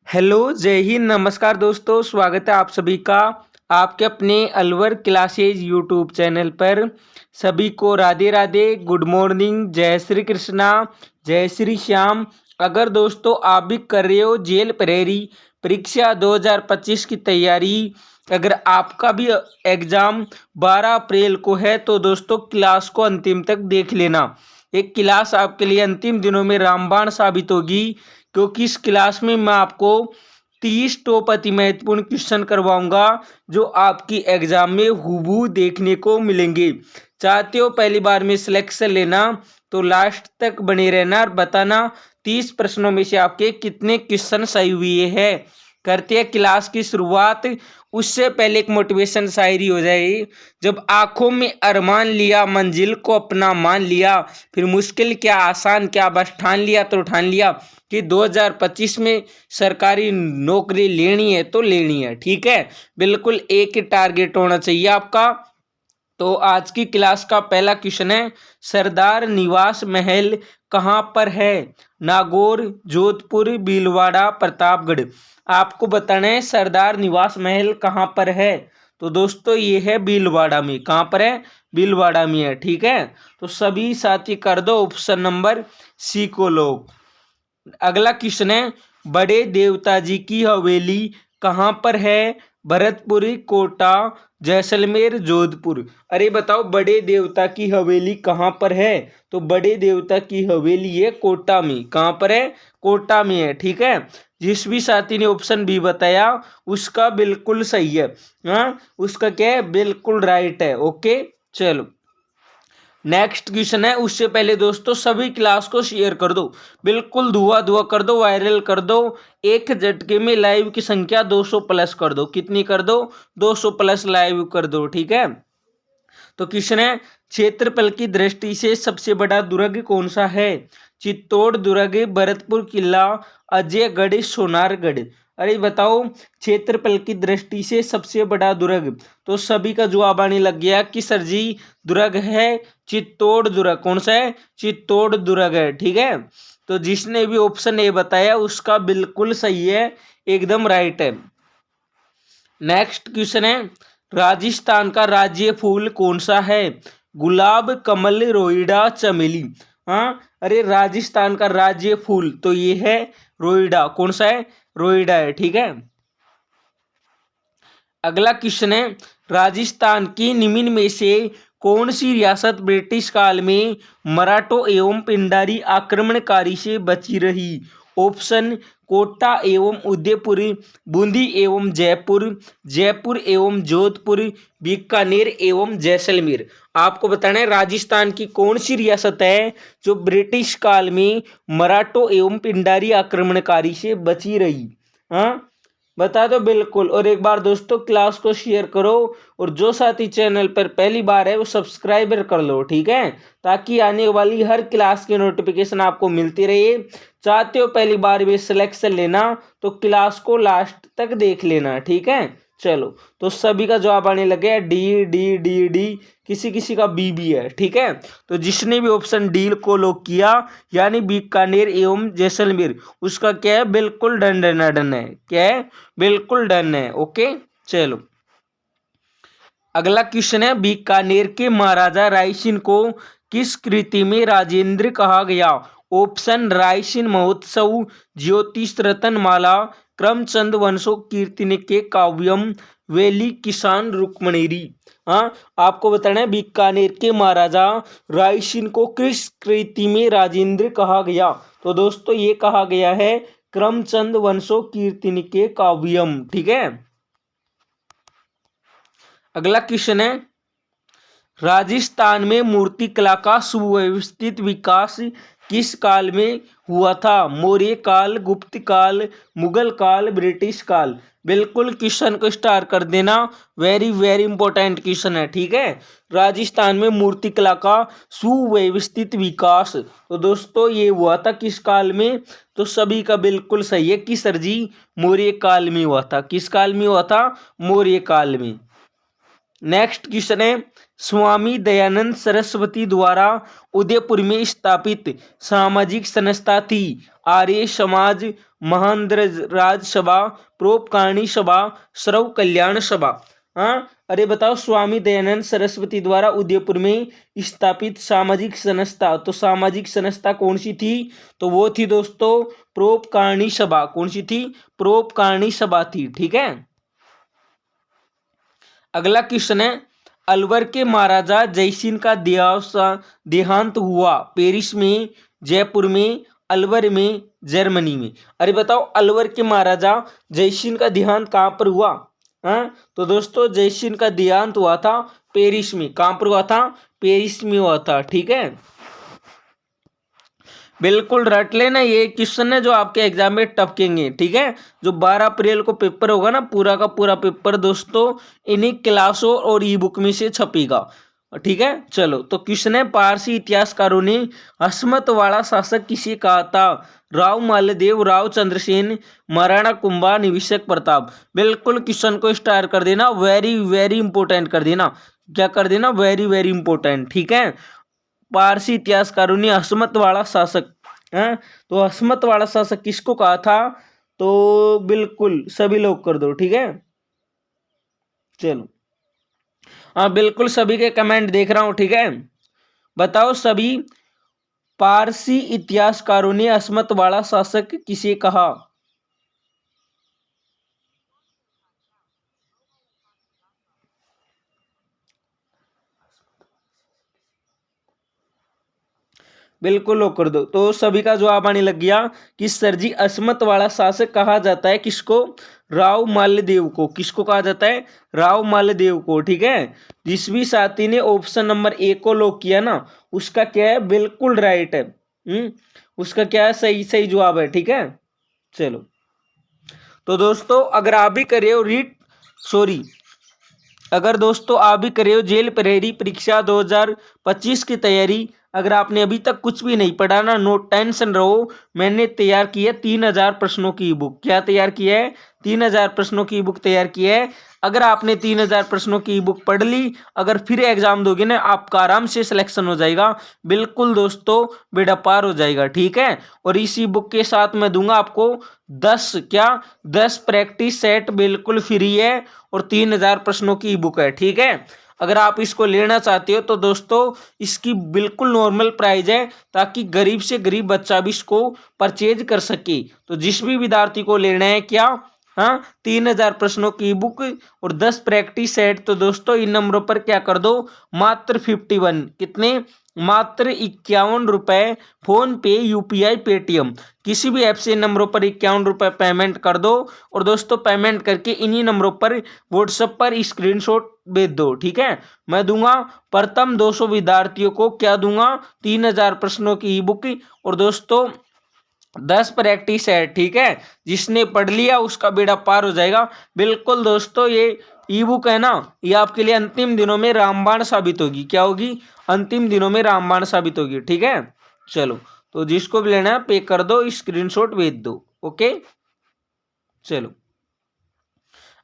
Hello, जय हिंद, नमस्कार दोस्तों। स्वागत है आप सभी का आपके अपने अलवर क्लासेज यूट्यूब चैनल पर। सभी को राधे राधे, गुड मॉर्निंग, जय श्री कृष्णा, जय श्री श्याम। अगर दोस्तों आप भी कर रहे हो जेल प्रहरी परीक्षा 2025 की तैयारी, अगर आपका भी एग्ज़ाम 12 अप्रैल को है तो दोस्तों क्लास को अंतिम तक देख लेना। एक क्लास आपके लिए अंतिम दिनों में रामबाण साबित होगी, क्योंकि इस क्लास में मैं आपको 30 टॉप अति महत्वपूर्ण क्वेश्चन करवाऊंगा जो आपकी एग्जाम में हूबहू देखने को मिलेंगे। चाहते हो पहली बार में सिलेक्शन लेना तो लास्ट तक बने रहना और बताना 30 प्रश्नों में से आपके कितने क्वेश्चन सही हुए हैं। करते हैं क्लास की शुरुआत। उससे पहले एक मोटिवेशन शायरी हो जाए। जब आंखों में अरमान लिया, मंजिल को अपना मान लिया, फिर मुश्किल क्या आसान क्या, बस ठान लिया तो ठान लिया कि 2025 में सरकारी नौकरी लेनी है तो लेनी है। ठीक है, बिल्कुल एक ही टारगेट होना चाहिए आपका। तो आज की क्लास का पहला क्वेश्चन है, सरदार निवास महल कहाँ पर है? नागौर, जोधपुर, भीलवाड़ा, प्रतापगढ़। आपको बताना है सरदार निवास महल कहाँ पर है। तो दोस्तों ये है भीलवाड़ा में। कहाँ पर है? भीलवाड़ा में है। ठीक है, तो सभी साथी कर दो ऑप्शन नंबर सी को लोग। अगला क्वेश्चन है, बड़े देवता जी की हवेली कहाँ पर है? भरतपुर, कोटा, जैसलमेर, जोधपुर। अरे बताओ बड़े देवता की हवेली कहाँ पर है? तो बड़े देवता की हवेली है कोटा में। कहाँ पर है? कोटा में है। ठीक है, जिस भी साथी ने ऑप्शन बी बताया उसका बिल्कुल सही है। हाँ, उसका क्या है? बिल्कुल राइट है। ओके, चलो नेक्स्ट क्वेश्चन है। उससे पहले दोस्तों सभी क्लास को शेयर कर दो, बिल्कुल धुआं धुआं कर दो, वायरल कर दो। एक झटके में लाइव की संख्या 200 प्लस कर दो। कितनी कर दो? 200 प्लस लाइव कर दो। ठीक है, तो क्वेश्चन है, क्षेत्रफल की दृष्टि से सबसे बड़ा दुर्ग कौन सा है? चित्तौड़ दुर्ग, भरतपुर किला, अजयगढ़, सोनारगढ़। अरे बताओ क्षेत्रफल की दृष्टि से सबसे बड़ा दुर्ग। तो सभी का जवाब आने लग गया कि सर जी दुर्ग है चित्तौड़ दुर्ग। कौन सा है? चित्तौड़ दुर्ग है। ठीक है, तो जिसने भी ऑप्शन ए बताया उसका बिल्कुल सही है, एकदम राइट है। नेक्स्ट क्वेश्चन है, राजस्थान का राज्य फूल कौन सा है? गुलाब, कमल, रोईड़ा, चमेली। हाँ, अरे राजस्थान का राज्य फूल तो ये है रोईड़ा। कौन सा है? रोईड़ा है। ठीक है, अगला क्वेश्चन है, राजस्थान की निम्न में से कौन सी रियासत ब्रिटिश काल में मराठों एवं पिंडारी आक्रमणकारी से बची रही? ऑप्शन, कोटा एवं उदयपुर, बूंदी एवं जयपुर, जयपुर एवं जोधपुर, बीकानेर एवं जैसलमेर। आपको बताना है राजस्थान की कौन सी रियासत है जो ब्रिटिश काल में मराठों एवं पिंडारी आक्रमणकारी से बची रही। हाँ, बता दो बिल्कुल। और एक बार दोस्तों क्लास को शेयर करो, और जो साथी चैनल पर पहली बार है वो सब्सक्राइबर कर लो। ठीक है, ताकि आने वाली हर क्लास की नोटिफिकेशन आपको मिलती रहे। चाहते हो पहली बार में सिलेक्शन लेना तो क्लास को लास्ट तक देख लेना। ठीक है, चलो तो सभी का जवाब आने लगे डी डी डी डी, किसी किसी का बी भी है। ठीक है, तो जिसने भी ऑप्शन डी को लॉक किया यानी बीकानेर एवं जैसलमेर, उसका क्या है? बिल्कुल डन डन डन है। क्या है? बिल्कुल डन है। ओके, चलो अगला क्वेश्चन है, बीकानेर के महाराजा रायसिंह को किस कृति में राजेंद्र कहा गया? ऑप्शन, रायसिंह महोत्सव, ज्योतिष रतन माला, क्रमचंद वंशो कीर्तन के काव्यम, वेली किसान रुक्मणीरी। हाँ, आपको बताना है बीकानेर के महाराजा रायसिंह को किस कृति में राजेंद्र कहा गया। तो दोस्तों ये कहा गया है क्रमचंद वंशो कीर्तन के काव्यम। ठीक है, अगला क्वेश्चन है, राजस्थान में मूर्ति कला का सुव्यवस्थित विकास किस काल में हुआ था? मौर्य काल, गुप्त काल, मुगल काल, ब्रिटिश काल। बिल्कुल क्वेश्चन को स्टार कर देना, वेरी वेरी इंपॉर्टेंट क्वेश्चन है। ठीक है, राजस्थान में मूर्ति कला का सुव्यवस्थित विकास, तो दोस्तों ये हुआ था किस काल में? तो सभी का बिल्कुल सही है कि सर जी मौर्य काल में हुआ था। किस काल में हुआ था? मौर्य काल में। नेक्स्ट क्वेश्चन है, स्वामी दयानंद सरस्वती द्वारा उदयपुर में स्थापित सामाजिक संस्था थी? आर्य समाज, महानराज सभा, परोपकारी सभा, सर्व कल्याण सभा। हाँ, अरे बताओ, स्वामी दयानंद सरस्वती द्वारा उदयपुर में स्थापित सामाजिक संस्था, तो सामाजिक संस्था कौन सी थी? तो वो थी दोस्तों परोपकारी सभा। कौन सी थी? परोपकारी सभा थी। ठीक है। अगला क्वेश्चन है, अलवर के महाराजा जयसिंह का देहांत हुआ पेरिस में, जयपुर में, अलवर में, जर्मनी में। अरे बताओ, अलवर के महाराजा जयसिंह का देहांत कहाँ पर हुआ? हाँ, तो दोस्तों जयसिंह का देहांत हुआ था पेरिस में। कहाँ पर हुआ था? पेरिस में हुआ था। ठीक है, बिल्कुल रट लेना, ये क्वेश्चन है जो आपके एग्जाम में टपकेंगे। ठीक है, जो 12 अप्रैल को पेपर होगा ना, पूरा का पूरा पेपर दोस्तों इन्हीं क्लासों और ई बुक में से छपेगा। ठीक है, चलो तो क्वेश्चन है, पारसी इतिहासकारों ने हसमत वाला शासक किसे कहा था? राव मालदेव, राव चंद्रसेन, महाराणा कुंभा, निविष्क प्रताप। बिल्कुल क्वेश्चन को स्टार कर देना, वेरी वेरी इंपॉर्टेंट कर देना। क्या कर देना? Very very important. ठीक है, पारसी इतिहासकारों ने हसमत वाला शासक, हैं, तो हसमत वाला शासक किसको कहा था? तो बिल्कुल सभी लोग कर दो। ठीक है, चलो, हाँ बिल्कुल सभी के कमेंट देख रहा हूं। ठीक है, बताओ सभी, पारसी इतिहासकारों ने हसमत वाला शासक किसे कहा? बिल्कुल लोग कर दो। तो सभी का जवाब आने लग गया कि सर जी, असमत वाला शासक कहा जाता है किसको? राव माल्यदेव को। किसको कहा जाता है? राव माल्यदेव को। ठीक है, जिस भी साथी ने ऑप्शन नंबर ए को लॉक किया ना, उसका क्या है? बिल्कुल राइट है। उसका क्या है? सही सही जवाब है। ठीक है, चलो, तो दोस्तों अगर आप भी कर रहे हो सॉरी, अगर दोस्तों आप भी कर रहे हो जेल प्रहरी परीक्षा 2025 की तैयारी, अगर आपने अभी तक कुछ भी नहीं पढ़ा ना, नो टेंशन रहो, मैंने तैयार की है 3000 प्रश्नों की बुक। क्या तैयार की है? 3000 प्रश्नों की बुक तैयार की है। अगर आपने 3000 प्रश्नों की बुक पढ़ ली, अगर फिर एग्जाम दोगे ना, आपका आराम से सिलेक्शन हो जाएगा। बिल्कुल दोस्तों, बेड़ा पार हो जाएगा। ठीक है, और इसी बुक के साथ मैं दूंगा आपको 10 प्रैक्टिस सेट बिल्कुल फ्री है, और 3000 प्रश्नों की बुक है। ठीक है, अगर आप इसको लेना चाहते हो तो दोस्तों इसकी बिल्कुल नॉर्मल प्राइस है, ताकि गरीब से गरीब बच्चा भी इसको परचेज कर सके। तो जिस भी विद्यार्थी को लेना है, क्या, हाँ, 3000 प्रश्नों की बुक और 10 प्रैक्टिस सेट, तो दोस्तों इन नंबरों पर क्या कर दो? मात्र 51, कितने? मात्र 51 रुपए, फोन पे, यूपीआई, पेटीएम, किसी भी ऐप से इन नंबरों पर 51 रुपए पेमेंट कर दो। और दोस्तों पेमेंट करके इन्हीं नंबरों पर व्हाट्सएप पर स्क्रीनशॉट भेज दो। ठीक है, मैं दूंगा प्रथम 200 विद्यार्थियों को, क्या दूंगा? 3000 प्रश्नों की ई बुक, और दोस्तों 10 प्रैक्टिस है। ठीक है, जिसने पढ़ लिया उसका बेड़ा पार हो जाएगा। बिल्कुल दोस्तों, ये ई बुक है ना, ये आपके लिए अंतिम दिनों में रामबाण साबित होगी। क्या होगी? अंतिम दिनों में रामबाण साबित होगी। ठीक है, चलो, तो जिसको भी लेना है पे कर दो, स्क्रीनशॉट भेज दो। ओके, चलो,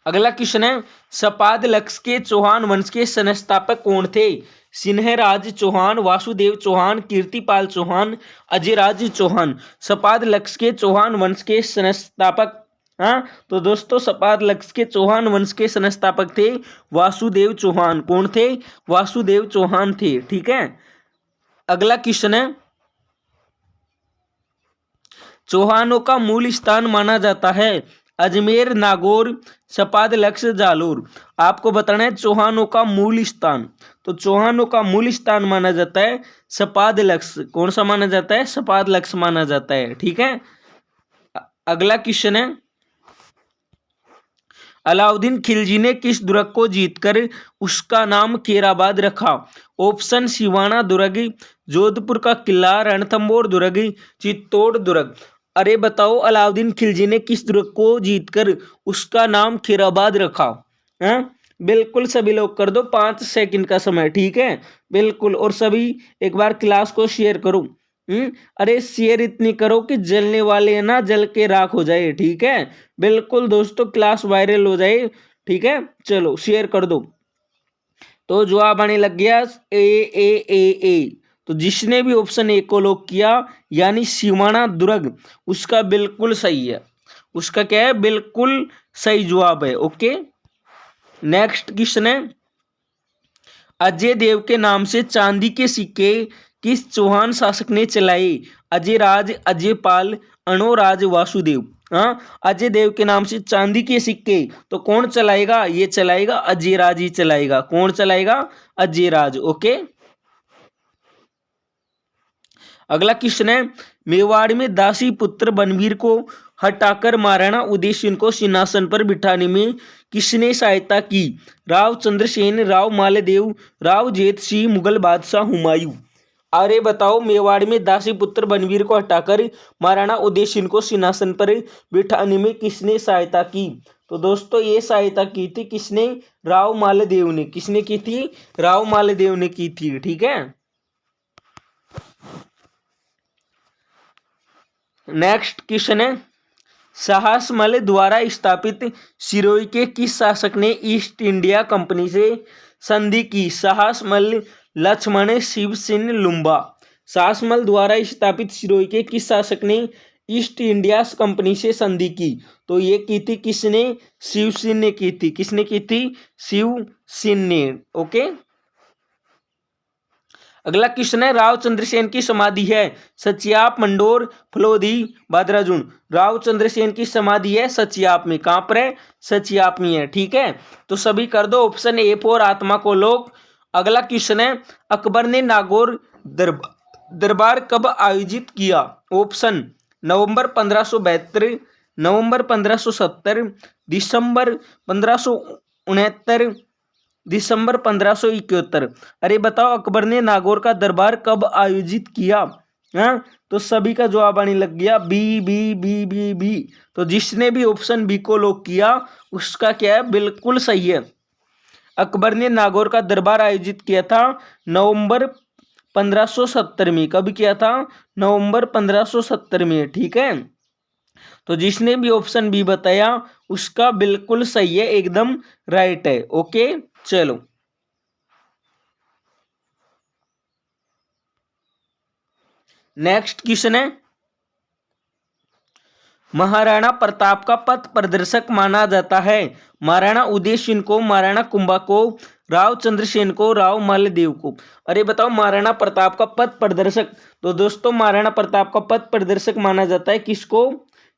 अगला क्वेश्चन है, सपाद लक्ष्य के चौहान वंश के संस्थापक कौन थे? सिन्हराज चौहान, वासुदेव चौहान, कीर्तिपाल चौहान, अजयराज चौहान। सपाद लक्ष्य के चौहान वंश के संस्थापक, हाँ, तो दोस्तों सपाद लक्ष्य के चौहान वंश के संस्थापक थे वासुदेव चौहान। कौन थे? वासुदेव चौहान थे। ठीक है, अगला क्वेश्चन है, चौहानों का मूल स्थान माना जाता है अजमेर, नागौर, सपाद लक्ष्य, जालोर। आपको बताना है चौहानों का मूल स्थान। तो चौहानों का मूल स्थान माना जाता है सपाद लक्ष्य। कौन सा माना जाता है? सपाद लक्ष्य माना जाता है। ठीक है, अगला क्वेश्चन है, अलाउद्दीन खिलजी ने किस दुर्ग को जीतकर उसका नाम केराबाद रखा? ऑप्शन सिवाना दुर्ग, जोधपुर का किला, रणथंबोर दुर्ग, चित्तौड़ दुर्ग। अरे बताओ, अलाउद्दीन खिलजी ने किस दुर्ग को जीतकर उसका नाम खैराबाद रखा? हैं, बिल्कुल सभी लोग कर दो, 5 सेकंड का समय। ठीक है, बिल्कुल, और सभी एक बार क्लास को शेयर करो। अरे शेयर इतनी करो कि जलने वाले ना जल के राख हो जाए। ठीक है, बिल्कुल दोस्तों, क्लास वायरल हो जाए। ठीक है, चलो शेयर कर दो। तो जवाब आने लग गया ए। तो जिसने भी ऑप्शन ए को लॉक किया यानी सीमाना दुर्ग, उसका बिल्कुल सही है। उसका क्या है, बिल्कुल सही जवाब है। ओके, नेक्स्ट क्वेश्चन है, अजय देव के नाम से चांदी के सिक्के किस चौहान शासक ने चलाए? अजय राज, अजय पाल, अणोराज, वासुदेव। हाँ, अजय देव के नाम से चांदी के सिक्के तो कौन चलाएगा? ये चलाएगा अजय राज ही चलाएगा। कौन चलाएगा? अजय राज। ओके, अगला क्वेश्चन है, मेवाड़ में दासी पुत्र बनवीर को हटाकर महाराणा उदय सिंह को सिंहासन पर बिठाने में किसने सहायता की? राव चंद्रसेन, राव मालदेव, राव जेठ सिंह, मुगल बादशाह हुमायूं। अरे बताओ, मेवाड़ में दासी पुत्र बनवीर को हटाकर महाराणा उदय सिंह को सिंहासन पर बिठाने में किसने सहायता की? तो दोस्तों ये सहायता की थी किसने? राव मालदेव ने। किसने की थी? राव मालदेव ने की थी। ठीक है, नेक्स्ट क्वेश्चन है, साहसमल द्वारा स्थापित सिरोही के किस शासक ने ईस्ट इंडिया कंपनी से संधि की? साहसमल, लक्ष्मण, शिव सिंह, लुम्बा। साहसमल द्वारा स्थापित सिरोही के किस शासक ने ईस्ट इंडिया कंपनी से संधि की? तो ये की थी किसने? शिव सिंह ने की थी। किसने की थी? शिव सिंह ने। ओके, अगला क्वेश्चन है, राव चंद्रसेन की समाधि है सचियाप, मंडोर, फलोदी, बादराजुन। राव चंद्रसेन की समाधि है सचियाप में। कहां पर है? सचियाप में है। ठीक है, तो सभी कर दो ऑप्शन ए फोर आत्मा को लोग। अगला क्वेश्चन है, अकबर ने नागौर दरबार कब आयोजित किया? ऑप्शन नवंबर 1572, नवंबर 1570, दिसंबर 1569, दिसंबर 1571। अरे बताओ, अकबर ने नागौर का दरबार कब आयोजित किया? हाँ, तो सभी का जवाब आने लग गया B B B B B. तो जिसने भी ऑप्शन बी को लॉक किया उसका क्या है, बिल्कुल सही है। अकबर ने नागौर का दरबार आयोजित किया था नवंबर 1570 में। कब किया था? नवंबर 1570 में। ठीक है, तो जिसने भी ऑप्शन बी बताया उसका बिल्कुल सही है, एकदम राइट है। ओके, चलो नेक्स्ट क्वेश्चन है, महाराणा प्रताप का पथ प्रदर्शक माना जाता है? महाराणा उदय सिंह को, महाराणा कुंभा को, राव चंद्रसेन को, राव मालदेव को। अरे बताओ, महाराणा प्रताप का पथ प्रदर्शक, तो दोस्तों महाराणा प्रताप का पथ प्रदर्शक माना जाता है किसको?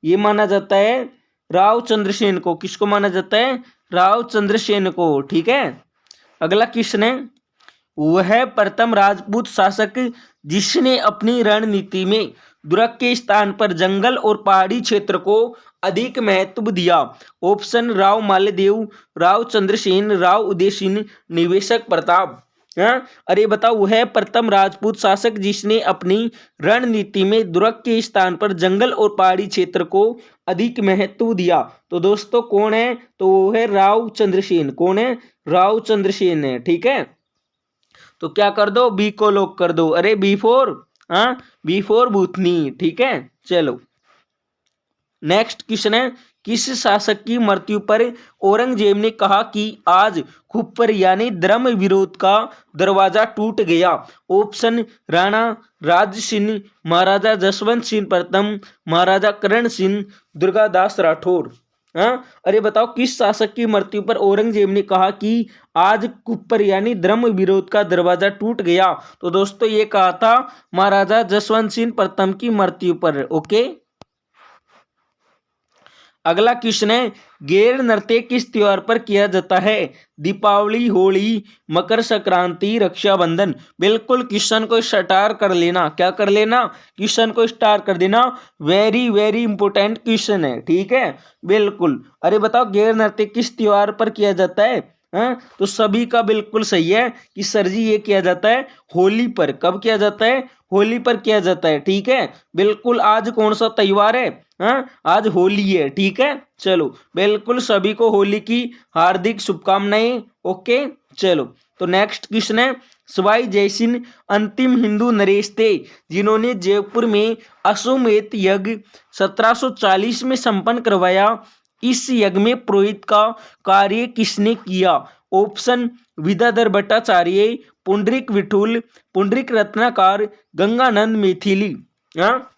ये माना जाता है राव चंद्रसेन को। किसको माना जाता है? राव चंद्रसेन को। ठीक है, अगला क्वेश्चन है, वह प्रथम राजपूत शासक जिसने अपनी रणनीति में दुर्ग के स्थान पर जंगल और पहाड़ी क्षेत्र को अधिक महत्व दिया? ऑप्शन राव मालदेव, राव चंद्रसेन, राव उदय सिंह, निवेशक प्रताप। हाँ, अरे बताओ, वह प्रथम राजपूत शासक जिसने अपनी रणनीति में दुर्ग के स्थान पर जंगल और पहाड़ी क्षेत्र को अधिक महत्व दिया। तो दोस्तों कौन है? तो वो है राव चंद्रसेन। कौन है? राव चंद्रसेन है। ठीक है, तो क्या कर दो, बी को लॉक कर दो। अरे बी फोर, हाँ, बी फोर भूतनी। ठीक है, चलो नेक्स्ट क्वेश्चन है, किस शासक की मृत्यु पर औरंगजेब ने कहा कि आज खुपर यानी धर्म विरोध का दरवाजा टूट गया? ऑप्शन राणा राज सिंह, महाराजा जसवंत सिंह प्रथम, महाराजा करण सिंह, दुर्गादास राठौर। हाँ, अरे बताओ, किस शासक की मृत्यु पर औरंगजेब ने कहा कि आज कुपर यानी धर्म विरोध का दरवाजा टूट गया? तो दोस्तों ये कहा था महाराजा जसवंत सिंह प्रथम की मृत्यु पर। ओके, अगला क्वेश्चन है, गैर नृत्य किस त्योहार पर किया जाता है? दीपावली, होली, मकर संक्रांति, रक्षाबंधन। बिल्कुल क्वेश्चन को स्टार कर लेना। क्या कर लेना? क्वेश्चन को स्टार कर देना। वेरी वेरी इंपोर्टेंट क्वेश्चन है। ठीक है, बिल्कुल। अरे बताओ, गैर नृत्य किस त्योहार पर किया जाता है? हाँ, तो सभी का बिल्कुल सही है कि सर जी ये किया जाता है होली पर। कब किया जाता है? होली पर किया जाता है। ठीक है, बिल्कुल। आज कौन सा त्योहार है? हाँ, आज होली है। ठीक है, चलो बिल्कुल सभी को होली की हार्दिक शुभकामनाएं। ओके, चलो तो नेक्स्ट क्वेश्चन है, सवाई जयसिंह अंतिम हिंदू नरेश थे जिन्होंने जयपुर में अश्वमेध यज्ञ 1740 में संपन्न करवाया। इस यज्ञ में पुरोहित का कार्य किसने किया? ऑप्शन विद्याधर भट्टाचार्य, पुंडरीक विठुल, पुंडरीक रत्नाकर, गंगानंद मैथिली। हाँ,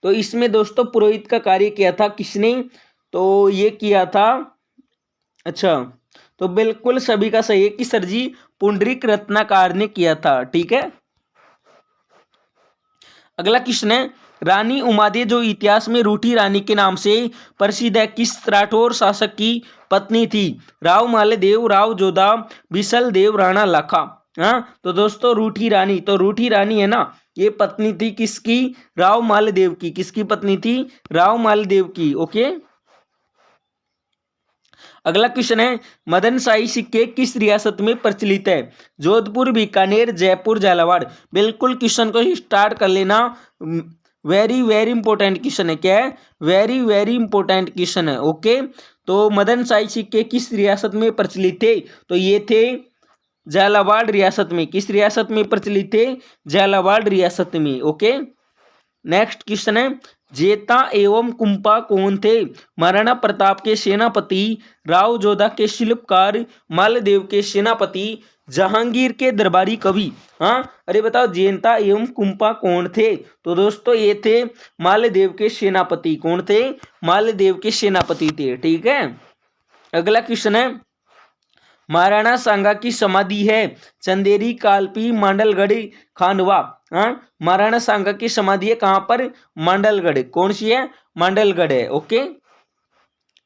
तो इसमें दोस्तों पुरोहित का कार्य किया था किसने? तो ये किया था, अच्छा, तो बिल्कुल सभी का सही है कि सर जी पुंडरीक रत्नाकर ने किया था। ठीक है, अगला क्वेश्चन है, रानी उमादे जो इतिहास में रूठी रानी के नाम से प्रसिद्ध है, किस राठौर शासक की पत्नी थी? राव मालदेव, राव जोधा, बिसल देव, राणा लाखा। हाँ, तो दोस्तों रूठी रानी, तो रूठी रानी है ना, ये पत्नी थी किसकी? राव मालदेव की। किसकी पत्नी थी? राव मालदेव की। ओके, अगला क्वेश्चन है, मदन शाही सिक्के किस रियासत में प्रचलित है? जोधपुर, बीकानेर, जयपुर, झालावाड़। बिल्कुल क्वेश्चन को स्टार्ट कर लेना, वेरी वेरी इंपॉर्टेंट क्वेश्चन है। क्या है? वेरी वेरी इंपॉर्टेंट क्वेश्चन है। ओके, तो मदन शाही सिक्के किस रियासत में प्रचलित थे? तो ये थे झालावाड़ रियासत में। किस रियासत में प्रचलित थे? झालावाड़ रियासत में। ओके, नेक्स्ट क्वेश्चन है, जेता एवं कुंपा कौन थे? महाराणा प्रताप के सेनापति, राव जोधा के शिल्पकार, मालदेव के सेनापति, जहांगीर के दरबारी कवि। हाँ, अरे बताओ जेता एवं कुंपा कौन थे? तो दोस्तों ये थे मालदेव के सेनापति। कौन थे? मालदेव के सेनापति थे। ठीक है, अगला क्वेश्चन है, महाराणा सांगा की समाधि है चंदेरी, कालपी, मांडलगढ़, खांडवा। हाँ, महाराणा सांगा की समाधि है कहां पर? मांडलगढ़। कौन सी है? मांडलगढ़ है। ओके,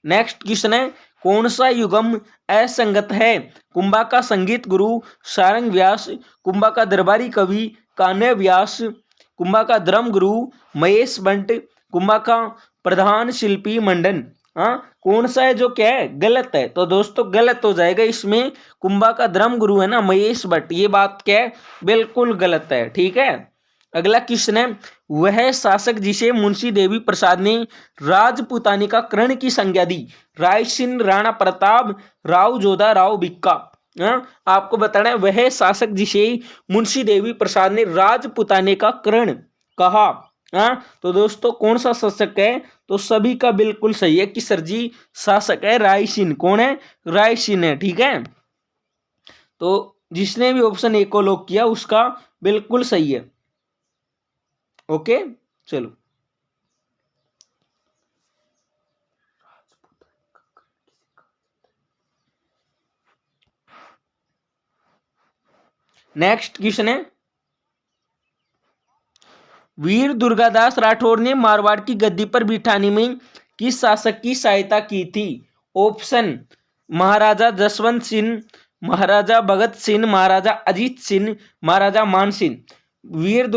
नेक्स्ट क्वेश्चन है, कौन सा युगम असंगत है? कुंभा का संगीत गुरु, सारंग व्यास, कुंभा का दरबारी कवि, कान्य व्यास, कुंभा का धर्म गुरु, महेश भट्ट, कुंभा का प्रधान शिल्पी, मंडन। हाँ, कौन सा है जो क्या है? गलत है। तो दोस्तों गलत हो जाएगा इसमें, कुंभा का धर्म गुरु है ना महेश भट्ट, ये बात क्या है? बिल्कुल गलत है। ठीक है, अगला क्वेश्चन है, वह शासक जिसे मुंशी देवी प्रसाद ने राजपुतानी का कर्ण की संज्ञा दी? राय सिंह, राणा प्रताप, राव जोधा, राव भिक्का। हाँ, आपको बताना है वह शासक जिसे मुंशी देवी प्रसाद ने राजपुताने का कर्ण कहा। हाँ, तो दोस्तों कौन सा शासक है? तो सभी का बिल्कुल सही है कि सर जी शासक है राय सिंह। कौन है? राय सिंह है। ठीक है, तो जिसने भी ऑप्शन ए को लॉक किया उसका बिल्कुल सही है। ओके, चलो, नेक्स्ट क्वेश्चन है, वीर दुर्गादास राठौर ने मारवाड़ की गद्दी पर बिठाने में किस शासक की सहायता की थी? ऑप्शन, महाराजा जसवंत सिंह, महाराजा भगत सिंह, महाराजा अजीत सिंह, महाराजा मान सिंह। वीर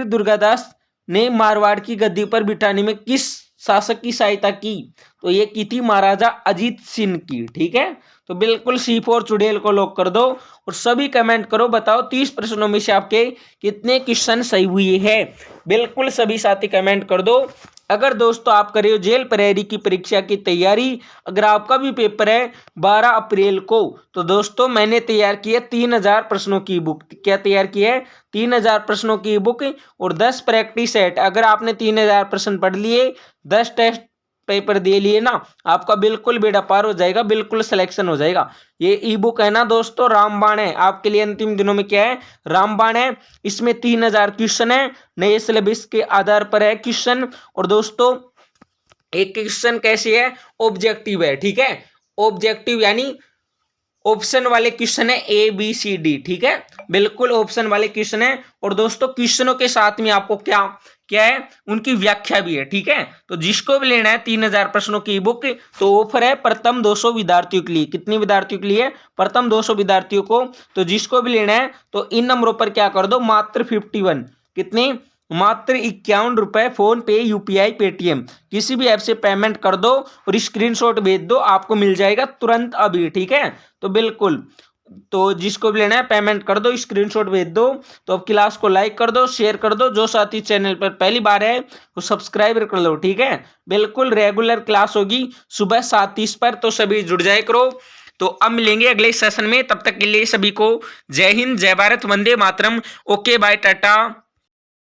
दुर्गादास ने मारवाड़ की गद्दी पर बिठाने में किस शासक की सहायता की? तो ये की थी महाराजा अजीत सिंह की। ठीक है, तो बिल्कुल C4 चुड़ैल को लॉक कर दो और सभी कमेंट करो, बताओ 30 प्रश्नों में से आपके कितने क्वेश्चन सही हुए हैं? बिल्कुल सभी साथी कमेंट कर दो। अगर दोस्तों आप कर रहे हो जेल प्रहरी की परीक्षा की तैयारी, अगर आपका भी पेपर है 12 अप्रैल को, तो दोस्तों मैंने तैयार की है 3000 प्रश्नों की बुक। क्या तैयार की है? 3000 प्रश्नों की बुक और 10 प्रैक्टिस सेट। अगर आपने 3000 प्रश्न पढ़ लिए, 10 टेस्ट पेपर दे लिए ना, आपका बिल्कुल बेड़ा पार हो जाएगा, बिल्कुल सिलेक्शन हो जाएगा। ये ई बुक है ना दोस्तों, रामबाण है आपके लिए। अंतिम दिनों में क्या है? रामबाण है। इसमें 3000 क्वेश्चन है, नए सिलेबस के आधार पर है क्वेश्चन। और दोस्तों एक क्वेश्चन कैसे है? ऑब्जेक्टिव है। ठीक है, ऑब्जेक्टिव यानी ऑप्शन वाले क्वेश्चन है ABCD। ठीक है, बिल्कुल ऑप्शन वाले क्वेश्चन है। और दोस्तों क्वेश्चनों के साथ में आपको क्या क्या है? उनकी व्याख्या भी है। ठीक है, तो जिसको भी लेना है 3000 प्रश्नों की बुक, तो ऑफर है प्रथम 200 विद्यार्थियों के लिए। कितने विद्यार्थियों के लिए? प्रथम 200 विद्यार्थियों को। तो जिसको भी लेना है तो इन नंबरों पर क्या कर दो, मात्र 51, कितने? मात्र 51 रुपए, फोन पे, UPI, पेटीएम, किसी भी ऐप से पेमेंट कर दो और स्क्रीनशॉट भेज दो, आपको मिल जाएगा तुरंत अभी। ठीक है, तो बिल्कुल, तो जिसको भी लेना है पेमेंट कर दो, स्क्रीनशॉट भेज दो। तो अब क्लास को लाइक कर दो, शेयर कर दो, जो साथी चैनल पर पहली बार है वो सब्सक्राइब कर लो। ठीक है, बिल्कुल रेगुलर क्लास होगी सुबह 7:30 पर, तो सभी जुड़ जाए करो। तो अब मिलेंगे अगले सेशन में, तब तक के लिए सभी को जय हिंद, जय भारत, वंदे मातरम। Okay, bye, Tata.